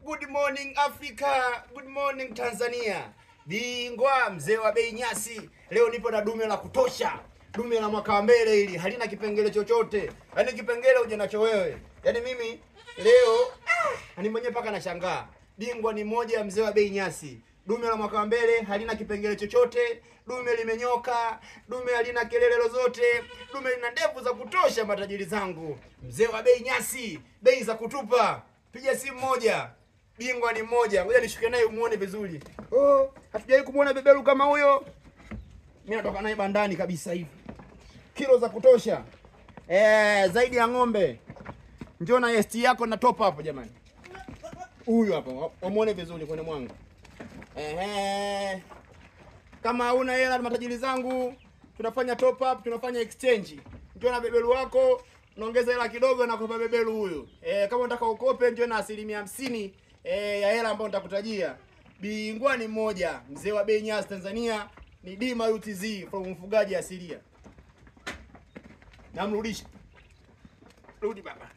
Good morning Africa, good morning Tanzania. Bingwa mzee wa bei nyasi. Leo nipo na dume la kutosha. Dume la mwaka wa mbele hili, halina kipengele chochote. Yaani kipengele uje nacho wewe. Yaani mimi leo ni mwenyewe paka nashangaa. Bingwa ni moja ya mzee wa bei nyasi. Dume la mwaka wa mbele halina kipengele chochote. Dume limenyoka, dume halina kelele zozote. Dume lina ndevu za kutosha matajiri zangu. Mzee wa bei nyasi, bei za kutupa. Piga simu moja. Bingwa ni mmoja. Ngoja nishuke naye umuone vizuri. Oh, hatujawahi kumuona beberu kama huyo. Mimi natoka naye bandani kabisa hivi. Kilo za kutosha. Zaidi ya ng'ombe. Njoo na ST yako na top hapo jamani. Huyu hapa, wamuone vizuri kwenye mwangu. Kama huna hela matajiri zangu, tunafanya top up, tunafanya exchange. Njoo na beberu wako, naongeza hela kidogo na kupa beberu huyo. Kama unataka ukope njoo na 50% ya hela ambayo nitakutajia. Bingwa ni mmoja, mzee wa bei nyasi Tanzania ni Dima UTZ from mfugaji asilia. Namrudisha. Rudi baba.